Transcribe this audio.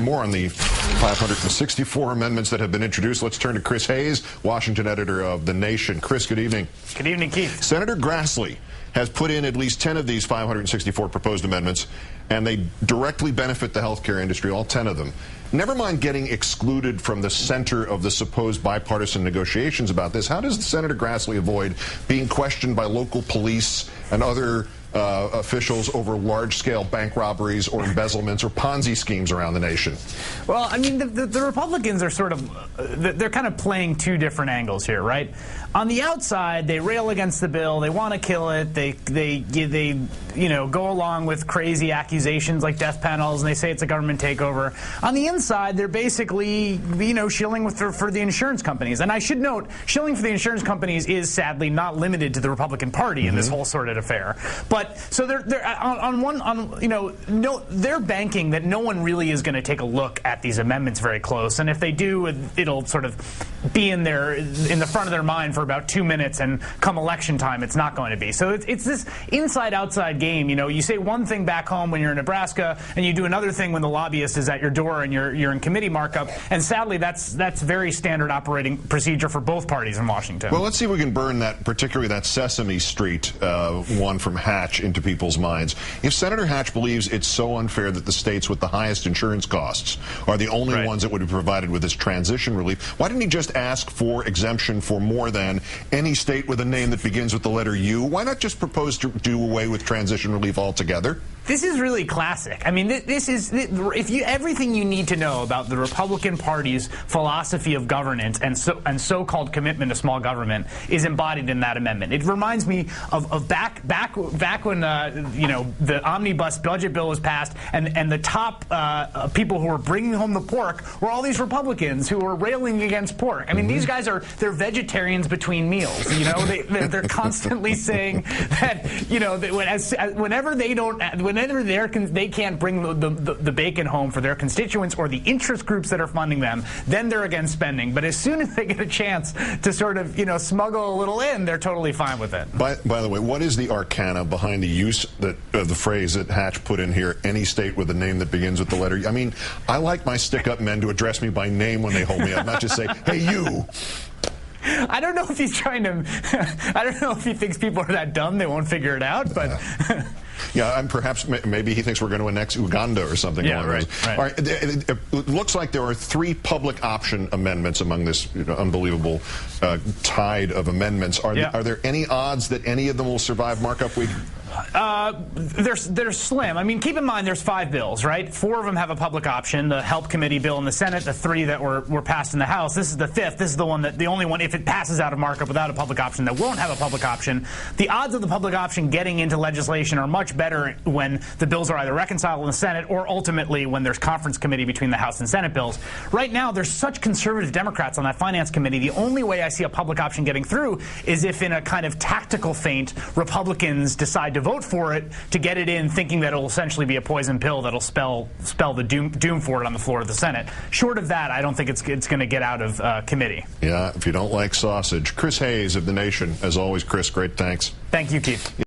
More on the 564 amendments that have been introduced. Let's turn to Chris Hayes, Washington editor of The Nation. Chris, good evening. Good evening, Keith. Senator Grassley has put in at least 10 of these 564 proposed amendments, and they directly benefit the healthcare industry, all 10 of them. Never mind getting excluded from the center of the supposed bipartisan negotiations about this. How does Senator Grassley avoid being questioned by local police and other officials over large-scale bank robberies or embezzlements or Ponzi schemes around the nation? Well, I mean, the Republicans are sort of, they're kind of playing two different angles here, right? On the outside, they rail against the bill, they want to kill it, they you know, go along with crazy accusations like death panels, and they say it's a government takeover. On the inside, they're basically, you know, shilling for the insurance companies. And I should note, shilling for the insurance companies is sadly not limited to the Republican Party in this whole sort of affair. But so they're they're banking that no one really is going to take a look at these amendments very close, and if they do, it'll sort of be in the front of their mind for about 2 minutes, and come election time, it's not going to be. So it's this inside-outside game. You know, you say one thing back home when you're in Nebraska, and you do another thing when the lobbyist is at your door and you're in committee markup. And sadly, that's very standard operating procedure for both parties in Washington. Well, let's see if we can burn that, particularly that Sesame Street one from Hatch, into people's minds. If Senator Hatch believes it's so unfair that the states with the highest insurance costs are the only ones that would be provided with this transition relief, why didn't he just ask for exemption for more than any state with a name that begins with the letter U? Why not just propose to do away with transition relief altogether? This is really classic. I mean, everything you need to know about the Republican Party's philosophy of governance and so-called commitment to small government is embodied in that amendment. It reminds me of back when you know, the omnibus budget bill was passed, and the top people who were bringing home the pork were all these Republicans who were railing against pork. I mean, these guys they're vegetarians between meals. You know, they're constantly saying that, you know, that whenever they can't bring the bacon home for their constituents or the interest groups that are funding them, then they're against spending. But as soon as they get a chance to sort of, you know, smuggle a little in, they're totally fine with it. By the way, what is the arcana behind the use of the phrase that Hatch put in here, any state with a name that begins with the letter U? I mean, I like my stick-up men to address me by name when they hold me up, not just say, hey, you. I don't know if he's trying to, I don't know if he thinks people are that dumb they won't figure it out, but... Yeah, and perhaps maybe he thinks we're going to annex Uganda or something. Yeah, right. All right. It looks like there are 3 public option amendments among this unbelievable tide of amendments. Are there any odds that any of them will survive markup week? They're slim. I mean, keep in mind there's 5 bills, right? 4 of them have a public option. The Help Committee bill in the Senate, the 3 that were passed in the House. This is the 5th. This is the only one, if it passes out of markup without a public option, that won't have a public option. The odds of the public option getting into legislation are much better when the bills are either reconciled in the Senate or ultimately when there's conference committee between the House and Senate bills. Right now, there's such conservative Democrats on that Finance Committee. The only way I see a public option getting through is if, in a kind of tactical feint, Republicans decide to vote for it to get it in, thinking that it'll essentially be a poison pill that'll spell the doom for it on the floor of the Senate. Short of that, I don't think it's going to get out of committee. Yeah, if you don't like sausage. Chris Hayes of The Nation. As always, Chris, great thanks. Thank you, Keith.